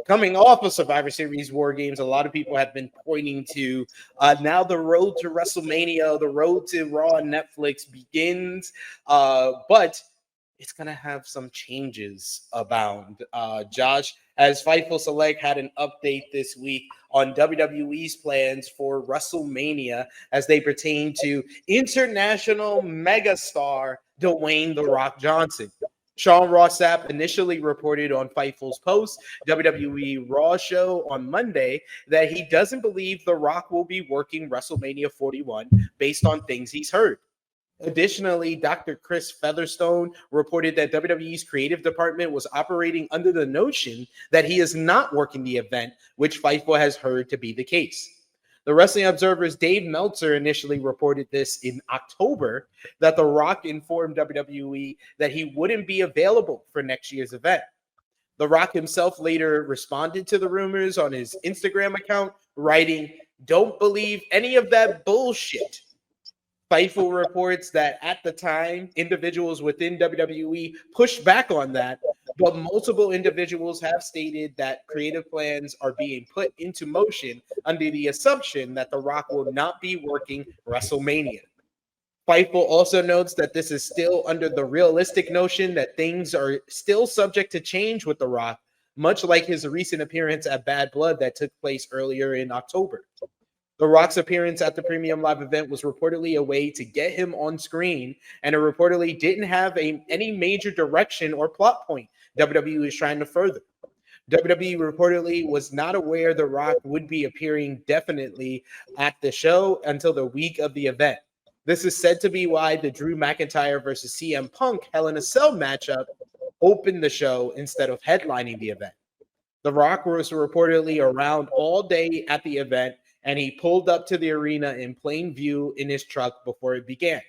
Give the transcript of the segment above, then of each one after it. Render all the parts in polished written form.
Coming off of Survivor Series War Games, a lot of people have been pointing to now the road to WrestleMania, the road to Raw on Netflix begins, but it's going to have some changes abound. Josh, as Fightful Select had an update this week on WWE's plans for WrestleMania as they pertain to international megastar Dwayne "The Rock" Johnson. Sean Ross Sapp initially reported on Fightful's post WWE Raw show on Monday that he doesn't believe The Rock will be working WrestleMania 41 based on things he's heard. Additionally, Dr. Chris Featherstone reported that WWE's creative department was operating under the notion that he is not working the event, which Fightful has heard to be the case. The Wrestling Observer's Dave Meltzer initially reported this in October, that The Rock informed WWE that he wouldn't be available for next year's event. The Rock himself later responded to the rumors on his Instagram account, writing, "Don't believe any of that bullshit." Fightful reports that at the time, individuals within WWE pushed back on that, but multiple individuals have stated that creative plans are being put into motion under the assumption that The Rock will not be working WrestleMania. Fightful also notes that this is still under the realistic notion that things are still subject to change with The Rock, much like his recent appearance at Bad Blood that took place earlier in October. The Rock's appearance at the Premium Live event was reportedly a way to get him on screen, and it reportedly didn't have any major direction or plot point WWE was trying to further. WWE reportedly was not aware The Rock would be appearing definitely at the show until the week of the event. This is said to be why the Drew McIntyre versus CM Punk Hell in a Cell matchup opened the show instead of headlining the event. The Rock was reportedly around all day at the event, and he pulled up to the arena in plain view in his truck before it began.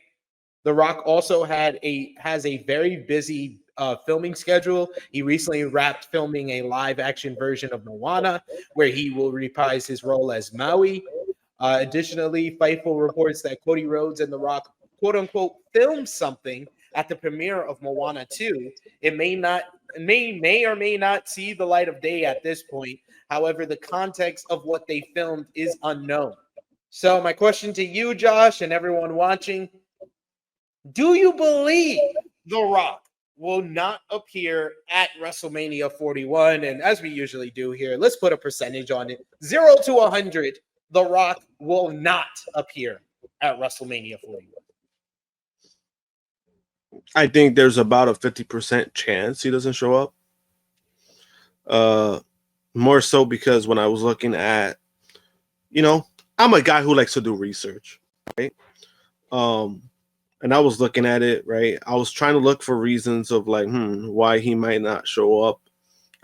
The Rock also has a very busy filming schedule. He recently wrapped filming a live-action version of Moana, where he will reprise his role as Maui. Additionally, Fightful reports that Cody Rhodes and The Rock, quote-unquote, filmed something at the premiere of Moana 2. It may or may not see the light of day at this point. However, the context of what they filmed is unknown. So my question to you, Josh, and everyone watching, do you believe The Rock will not appear at WrestleMania 41? And as we usually do here, let's put a percentage on it. 0 to 100, The Rock will not appear at WrestleMania 41. I think there's about a 50% chance he doesn't show up. More so because when I was looking at, I'm a guy who likes to do research, right? And I was looking at it, right? I was trying to look for reasons of like, why he might not show up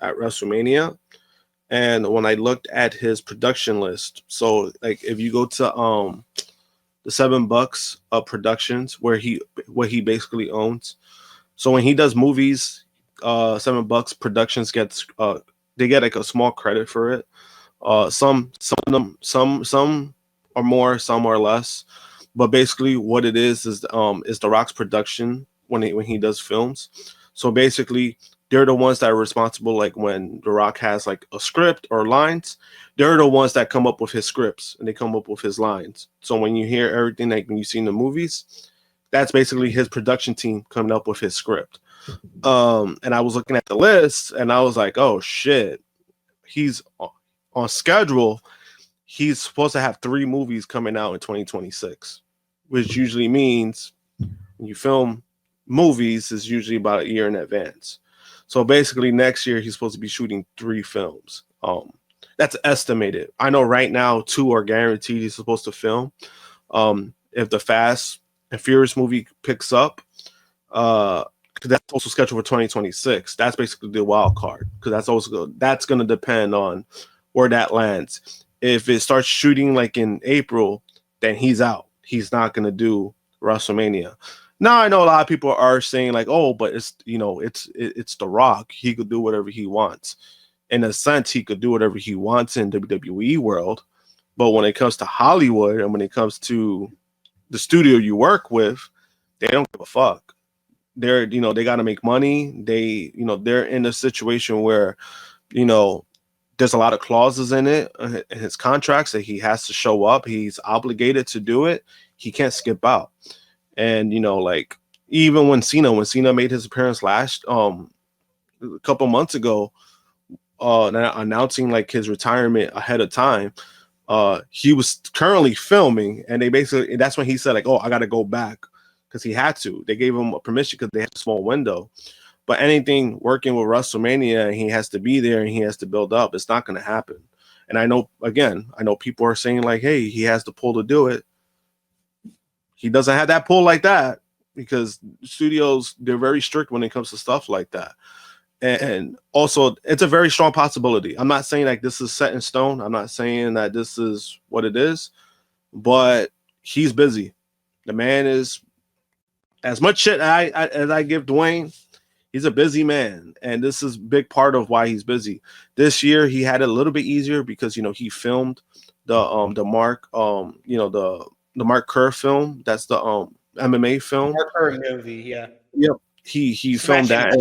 at WrestleMania. And when I looked at his production list, so like if you go to the $7 productions where what he basically owns. So when he does movies, $7 Productions gets they get like a small credit for it. Some are more, some are less. But basically, what it is The Rock's production when he does films. So basically, they're the ones that are responsible. Like when The Rock has like a script or lines, they're the ones that come up with his scripts and they come up with his lines. So when you hear everything like when you see in the movies, that's basically his production team coming up with his script. And I was looking at the list and I was like, oh shit, he's on schedule. He's supposed to have 3 movies coming out in 2026, which usually means when you film movies is usually about a year in advance. So basically next year he's supposed to be shooting 3 films. That's estimated. I know right now 2 are guaranteed he's supposed to film. If the Fast and Furious movie picks up, that's also scheduled for 2026. That's basically the wild card because that's going to depend on where that lands. If it starts shooting like in April, then he's out. He's not going to do WrestleMania. Now I know a lot of people are saying like, oh, but it's The Rock. He could do whatever he wants. In a sense, he could do whatever he wants in WWE world. But when it comes to Hollywood and when it comes to the studio you work with, they don't give a fuck. They got to make money. They're in a situation where, there's a lot of clauses in it in his contracts that he has to show up. He's obligated to do it. He can't skip out. And like even when Cena made his appearance last a couple months ago, announcing like his retirement ahead of time, he was currently filming, and that's when he said like, oh, I got to go back, because he had to. They gave him permission because they had a small window. But anything working with WrestleMania, he has to be there and he has to build up. It's not going to happen. And I know people are saying like, hey, he has the pull to do it. He doesn't have that pull like that, because studios, they're very strict when it comes to stuff like that. And also, it's a very strong possibility. I'm not saying like this is set in stone. I'm not saying that this is what it is, but he's busy. The man is, as much shit as I give Dwayne, he's a busy man, and this is a big part of why he's busy. This year he had it a little bit easier because he filmed the Mark Kerr film. That's the MMA film. Mark Kerr movie, yeah. Yep. He filmed that.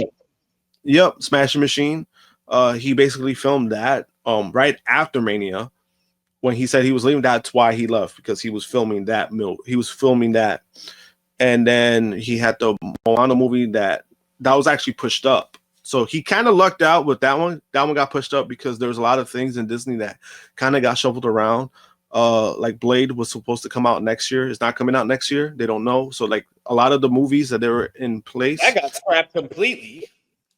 Yep, Smashing Machine. He basically filmed that right after Mania. When he said he was leaving, that's why he left, because he was filming that. He was filming that, and then he had the Moana movie that was actually pushed up. So he kind of lucked out with that one. That one got pushed up because there was a lot of things in Disney that kind of got shuffled around. Like Blade was supposed to come out next year. It's not coming out next year. They don't know. So like a lot of the movies that they were in place, that got scrapped completely.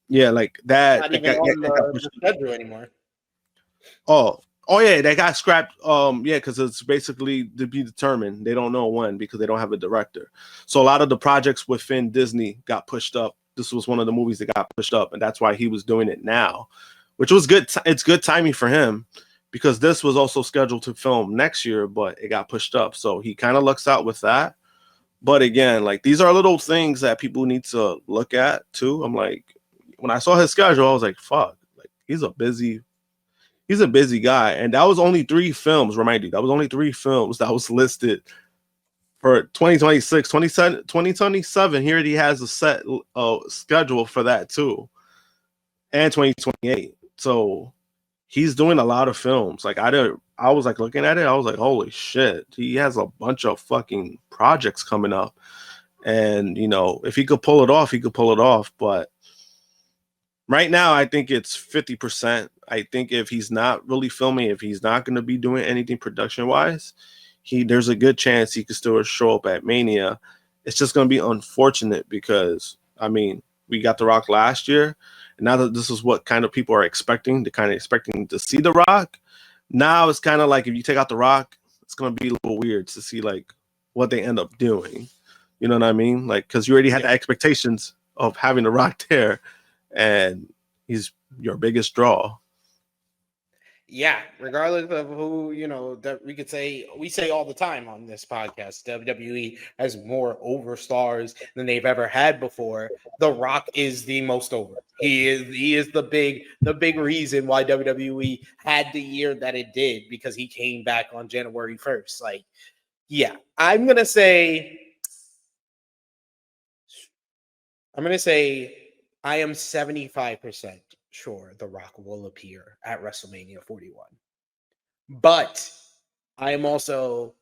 Yeah, like that. Not even on the schedule anymore. Oh yeah, they got scrapped. Yeah, because it's basically to be determined. They don't know when, because they don't have a director. So a lot of the projects within Disney got pushed up. This was one of the movies that got pushed up, and that's why he was doing it now, which was good. It's good timing for him, because this was also scheduled to film next year, but it got pushed up. So he kind of lucks out with that. But again, like, these are little things that people need to look at too. I'm like, when I saw his schedule, I was like, fuck, like he's a busy guy. And that was only 3 films, remind you, that was only 3 films that was listed for 2026, 2027. Here he has a set schedule for that too. And 2028. So he's doing a lot of films. Like I was like looking at it, I was like, holy shit, he has a bunch of fucking projects coming up. And if he could pull it off, he could pull it off. But right now, I think it's 50%. I think if he's not really filming, if he's not going to be doing anything production-wise, there's a good chance he could still show up at Mania. It's just going to be unfortunate because, I mean, we got The Rock last year, and now that this is what kind of people are expecting, they're kind of expecting to see The Rock. Now it's kind of like if you take out The Rock, it's going to be a little weird to see like what they end up doing. You know what I mean? Like, because you already had the expectations of having The Rock there, and he's your biggest draw. Yeah, regardless of who, that we say all the time on this podcast, WWE has more overstars than they've ever had before. The Rock is the most over. He is the big reason why WWE had the year that it did, because he came back on January 1st. Like, yeah, I'm going to say I am 75% sure The Rock will appear at WrestleMania 41. But I am also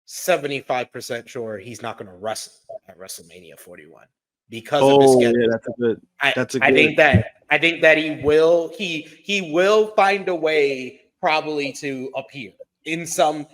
75% sure he's not going to wrestle at WrestleMania 41 because of his schedule. Yeah, that's a good. I think that he will find a way probably to appear in some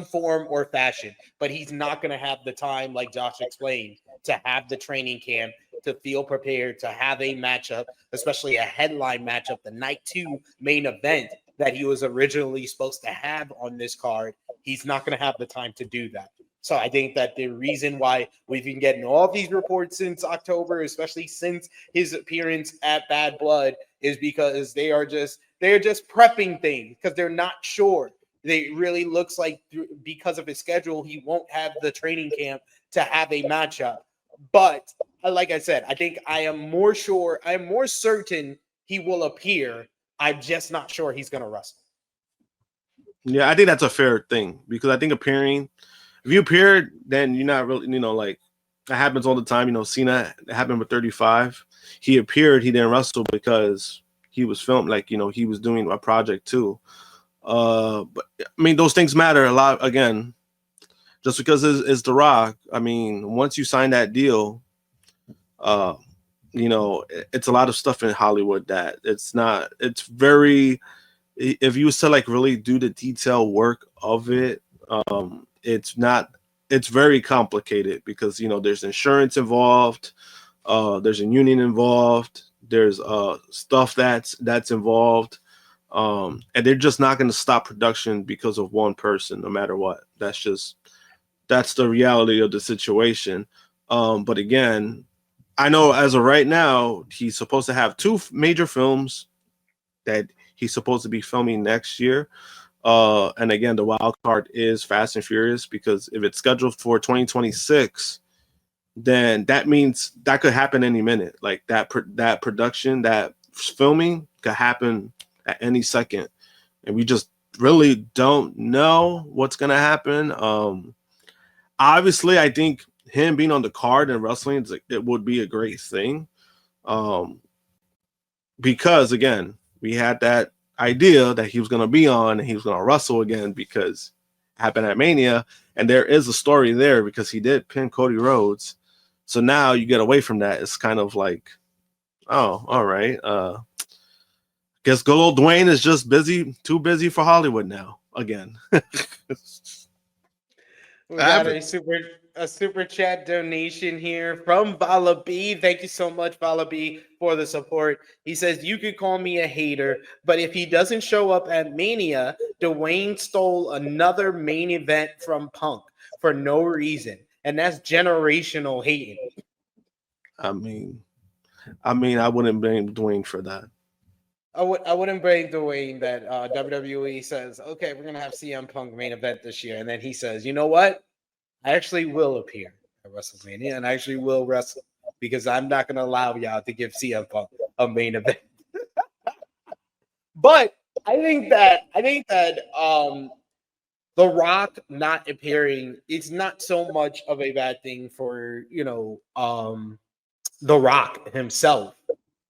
form or fashion, but he's not going to have the time, like Josh explained, to have the training camp, to feel prepared, to have a matchup, especially a headline matchup, the night 2 main event that he was originally supposed to have on this card. He's not going to have the time to do that. So I think that the reason why we've been getting all these reports since October, especially since his appearance at Bad Blood, is because they're just prepping things because they're not sure. It really looks like because of his schedule, he won't have the training camp to have a matchup. But like I said, I think I am more certain he will appear. I'm just not sure he's going to wrestle. Yeah, I think that's a fair thing, because I think if you appeared, then you're not really, like that happens all the time. Cena, it happened with 35. He appeared, he didn't wrestle because he was filmed, like, you know, he was doing a project too. But I mean, those things matter a lot. Again, just because it's The Rock. I mean, once you sign that deal, uh, you know, it's a lot of stuff in Hollywood that it's not. It's very. If you was to like really do the detail work of it, it's not. It's very complicated because, you know, there's insurance involved. There's a union involved. There's stuff that's involved. And they're just not going to stop production because of one person, no matter what. That's the reality of the situation. But again, I know as of right now, he's supposed to have two major films that he's supposed to be filming next year. And again, the wild card is Fast and Furious, because if it's scheduled for 2026, then that means that could happen any minute. Like that production, that filming could happen at any second, and we just really don't know what's gonna happen. Obviously, I think him being on the card in wrestling, it would be a great thing, because again, we had that idea that he was gonna be on and he was gonna wrestle again because it happened at Mania, and there is a story there because he did pin Cody Rhodes. So now you get away from that. It's kind of like, oh, all right. Guess good old Dwayne is just too busy for Hollywood now again. We got a super chat donation here from Vala B. Thank you so much, Vala B, for the support. He says, you could call me a hater, but if he doesn't show up at Mania, Dwayne stole another main event from Punk for no reason. And that's generational hating. I mean, I wouldn't blame Dwayne for that. I wouldn't blame Dwayne that WWE says, okay, we're gonna have CM Punk main event this year, and then he says, you know what? I actually will appear at WrestleMania, and I actually will wrestle because I'm not gonna allow y'all to give CM Punk a main event. But I think that The Rock not appearing is not so much of a bad thing for The Rock himself.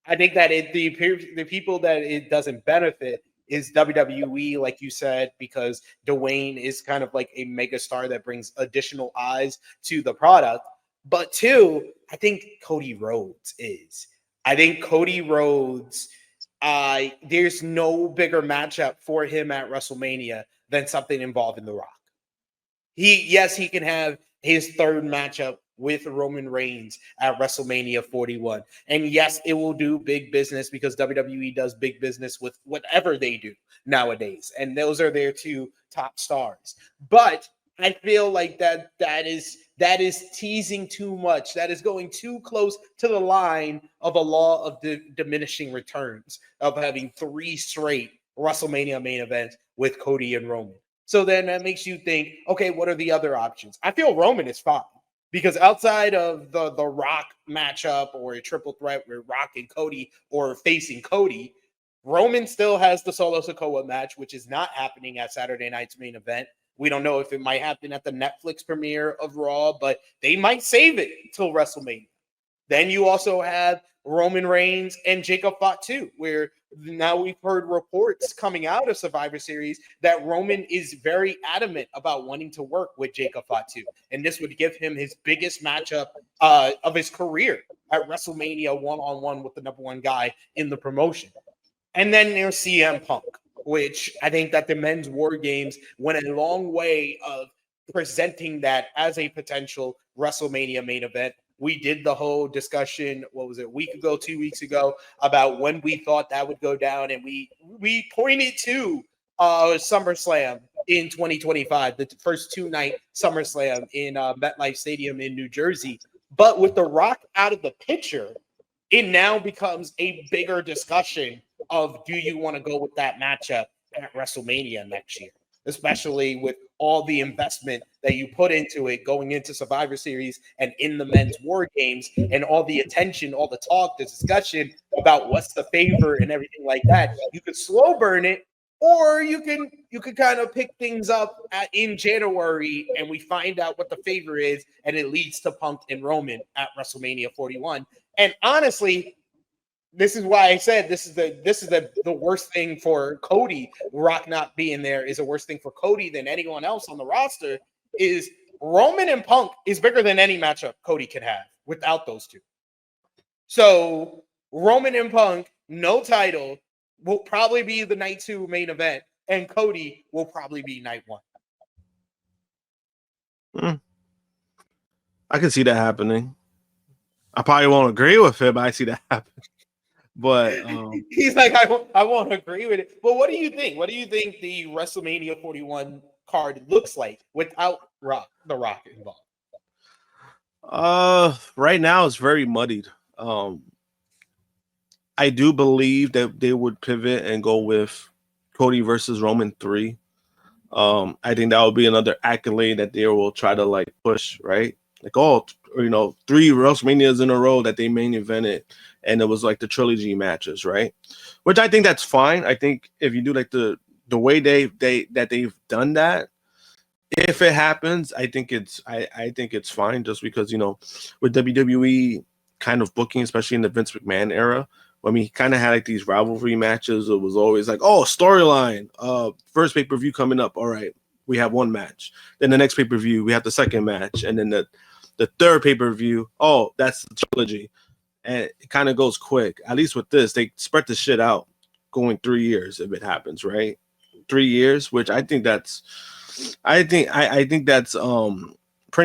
I think that the people that it doesn't benefit is WWE, like you said, because Dwayne is kind of like a megastar that brings additional eyes to the product. But two, I think Cody Rhodes is. I think Cody Rhodes, there's no bigger matchup for him at WrestleMania than something involving The Rock. He can have his third matchup with Roman Reigns at WrestleMania 41. And yes, it will do big business because WWE does big business with whatever they do nowadays. And those are their two top stars. But I feel like that is teasing too much. That is going too close to the line of a law of diminishing returns of having three straight WrestleMania main events with Cody and Roman. So then that makes you think, okay, what are the other options? I feel Roman is fine because outside of the Rock matchup or a triple threat with Rock and Cody or facing Cody, Roman still has the Solo Sikoa match, which is not happening at Saturday night's main event. We don't know if it might happen at the Netflix premiere of Raw, but they might save it till WrestleMania. Then you also have Roman Reigns and Jacob Fatu, where now we've heard reports coming out of Survivor Series that Roman is very adamant about wanting to work with Jacob Fatu. And this would give him his biggest matchup of his career at WrestleMania one-on-one with the number one guy in the promotion. And then there's CM Punk, which I think that the men's war games went a long way of presenting that as a potential WrestleMania main event. We did the whole discussion, what was it, a week ago, 2 weeks ago, about when we thought that would go down. And we pointed to SummerSlam in 2025, the first two-night SummerSlam in MetLife Stadium in New Jersey. But with The Rock out of the picture, it now becomes a bigger discussion of do you want to go with that matchup at WrestleMania next year, especially with all the investment that you put into it going into Survivor Series and in the men's war games and all the attention, all the talk, the discussion about what's the favor and everything like that. You could slow burn it, or you can kind of pick things up in January and we find out what the favor is and it leads to Punk and Roman at WrestleMania 41. And honestly, This is why I said this is the worst thing for Cody. Rock not being there is a worse thing for Cody than anyone else on the roster. Is Roman and Punk is bigger than any matchup Cody could have without those two. So Roman and Punk, no title, will probably be the night 2 main event, and Cody will probably be night 1. I can see that happening. I probably won't agree with it, but I see that happen. But he's like, I won't agree with it. But what do you think? What do you think the WrestleMania 41 card looks like without The Rock involved? Right now it's very muddied. I do believe that they would pivot and go with Cody versus Roman 3. I think that would be another accolade that they will try to like push, right? Like, 3 WrestleManias in a row that they main evented, and it was like the trilogy matches, right? Which I think that's fine. I think if you do like the way they've done that, if it happens, I think it's fine, just because with WWE kind of booking, especially in the Vince McMahon era, when we kind of had like these rivalry matches, it was always like, storyline, first pay-per-view coming up, all right, we have one match. Then the next pay-per-view, we have the second match, and then the third pay-per-view, that's the trilogy. And it kind of goes quick. At least with this, they spread the shit out going 3 years if it happens, right? 3 years, which I think that's pretty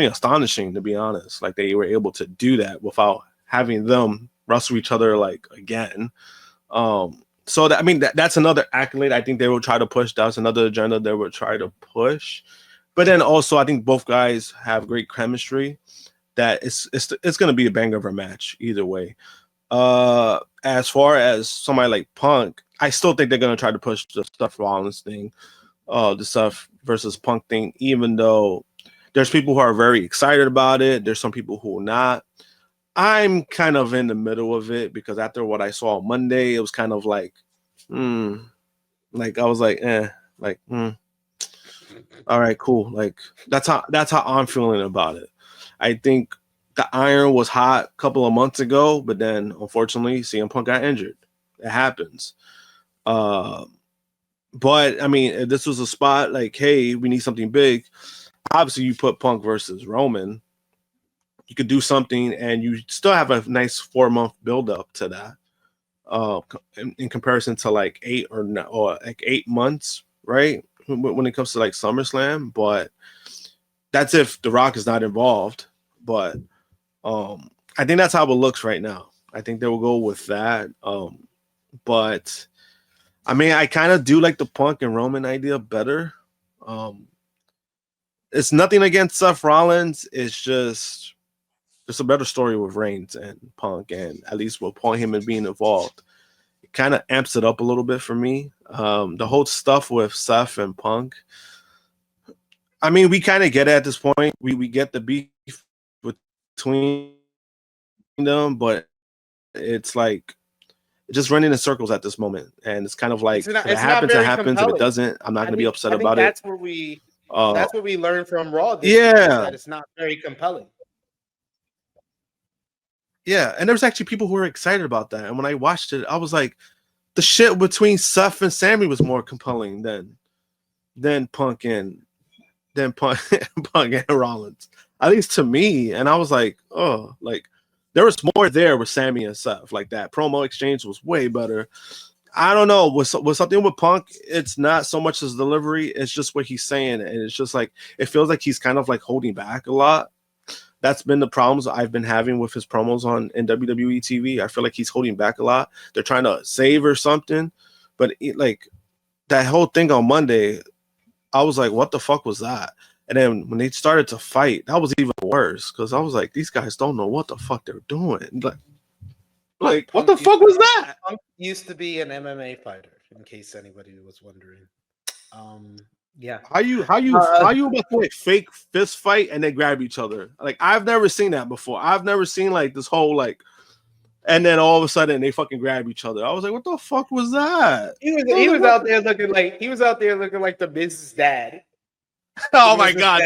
astonishing, to be honest. Like, they were able to do that without having them wrestle each other like again. So that's another accolade I think they will try to push. That's another agenda they will try to push. But then also, I think both guys have great chemistry. That it's going to be a banger of a match either way. As far as somebody like Punk, I still think they're going to try to push the Seth Rollins thing, the Seth versus Punk thing, even though there's people who are very excited about it. There's some people who are not. I'm kind of in the middle of it, because after what I saw on Monday, it was kind of like, like I was like, all right, cool. Like that's how I'm feeling about it. I think the iron was hot a couple of months ago, but then unfortunately CM Punk got injured. It happens. But I mean, if this was a spot like, hey, we need something big, obviously you put Punk versus Roman. You could do something, and you still have a nice 4-month build up to that. In comparison to like 8 or 8 months, right? When it comes to like SummerSlam, but that's if The Rock is not involved. But I think that's how it looks right now. I think they will go with that. But I mean, I kind of do like the Punk and Roman idea better. It's nothing against Seth Rollins. It's just a better story with Reigns and Punk, and at least with him and being involved, it kind of amps it up a little bit for me. The whole stuff with Seth and Punk, I mean, we kind of get it at this point. We get the beef between them, but it's like just running in circles at this moment. And it's kind of like, if it happens, it happens. Compelling. If it doesn't, I'm not going to be upset about that's it. That's what we learned from Raw this week, that it's not very compelling. Yeah, and there's actually people who were excited about that. And when I watched it, I was like, the shit between Seth and Sammy was more compelling than Punk and Rollins, at least to me. And I was like, oh, like there was more there with Sammy and Seth. Like that promo exchange was way better. I don't know. With something with Punk, it's not so much his delivery, it's just what he's saying. And it's just like, it feels like he's kind of like holding back a lot. That's been the problems I've been having with his promos in WWE TV. I feel like he's holding back a lot. They're trying to save or something. But like that whole thing on Monday, I was like, what the fuck was that? And then when they started to fight, that was even worse, because I was like, these guys don't know what the fuck they're doing. Like what the fuck was that? Punk used to be an MMA fighter, in case anybody was wondering. Yeah. How you about to like fake fist fight and they grab each other? Like I've never seen that before. I've never seen like this whole like, and then all of a sudden they fucking grab each other. I was like, what the fuck was that? He was out there looking like the Miz's dad. Oh my god!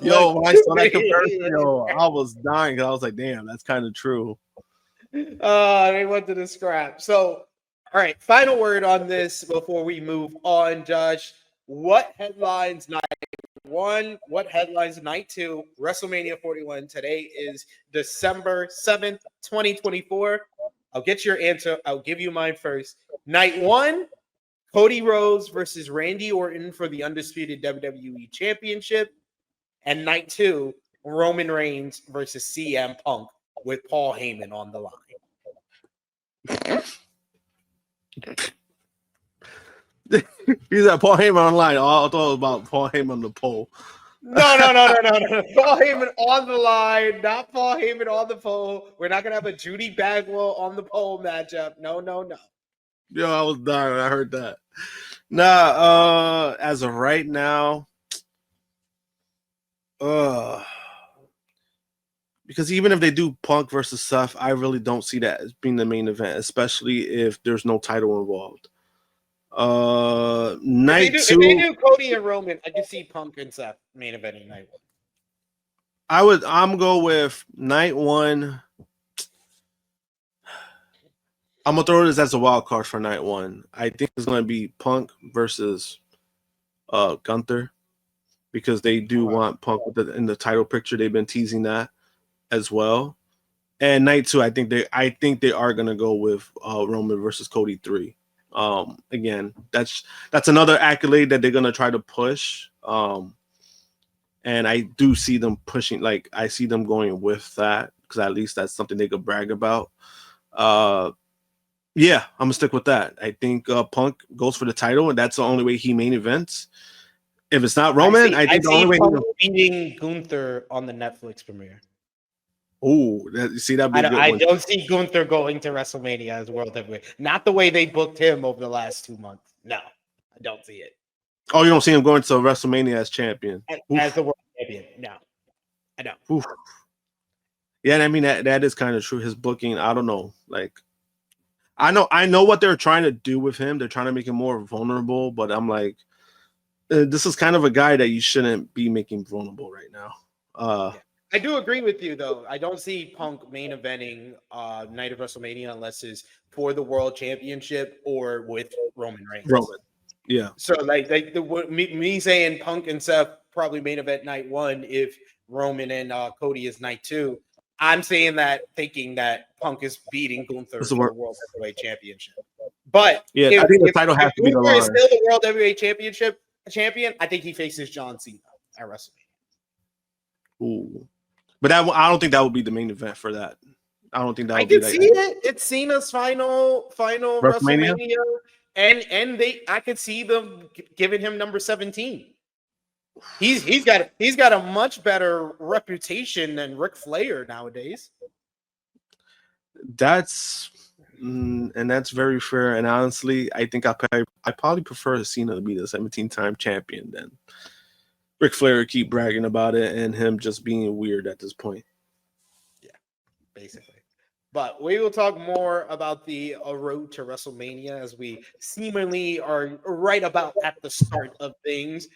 Yo, when I saw that comparison, I was dying, because I was like, damn, that's kind of true. They went to the scrap. So, all right, final word on this before we move on, Josh. What headlines night one? What headlines night two? WrestleMania 41. Today is December 7th, 2024. I'll get your answer. I'll give you mine first. Night one, Cody Rhodes versus Randy Orton for the undisputed WWE Championship. And night two, Roman Reigns versus CM Punk with Paul Heyman on the line. He's at Paul Heyman online. Oh, I thought it was about Paul Heyman on the pole. No. Paul Heyman on the line, not Paul Heyman on the pole. We're not gonna have a Judy Bagwell on the pole matchup. No. Yo, I was dying when I heard that. Nah, as of right now, because even if they do Punk versus Seth, I really don't see that as being the main event, especially if there's no title involved. Night two. If they do Cody and Roman, I can see Punk and Seth main eventing night one. I'm go with night one. I'm gonna throw this as a wild card for night one. I think it's gonna be Punk versus Gunther, because they do want Punk in the title picture. They've been teasing that as well. And night two, I think they are gonna go with Roman versus Cody 3. Again, that's another accolade that they're gonna try to push. And I do see them pushing, like I see them going with that, because at least that's something they could brag about. Yeah, I'm gonna stick with that. I think Punk goes for the title, and that's the only way he main events. If it's not Roman, I think the only way Punk beating Gunther on the Netflix premiere. Oh, you see that? I don't see Gunther going to WrestleMania as World Heavyweight. Not the way they booked him over the last 2 months. No, I don't see it. Oh, you don't see him going to WrestleMania as champion? As the world champion. No, I don't. Oof. Yeah, I mean that is kind of true. His booking, I don't know. Like, I know what they're trying to do with him. They're trying to make him more vulnerable, but I'm like, this is kind of a guy that you shouldn't be making vulnerable right now. Yeah. I do agree with you, though. I don't see Punk main eventing night of WrestleMania unless it's for the World Championship or with Roman Reigns. Yeah. So me saying Punk and Seth probably main event night one if Roman and Cody is night two. I'm saying that thinking that Punk is beating Gunther for the World Heavyweight Championship. But yeah, I think the title has to be the line. Is still the World Heavyweight Championship champion, I think he faces John Cena at WrestleMania. Ooh. But I don't think that would be the main event for that. I don't think that would be. I can see it. It's Cena's final WrestleMania, and I could see them giving him number 17. He's got a much better reputation than Ric Flair nowadays. That's very fair. And honestly, I think I probably prefer Cena to be the 17-time champion than Ric Flair keep bragging about it and him just being weird at this point. Yeah, basically. But we will talk more about the road to WrestleMania as we seemingly are right about at the start of things.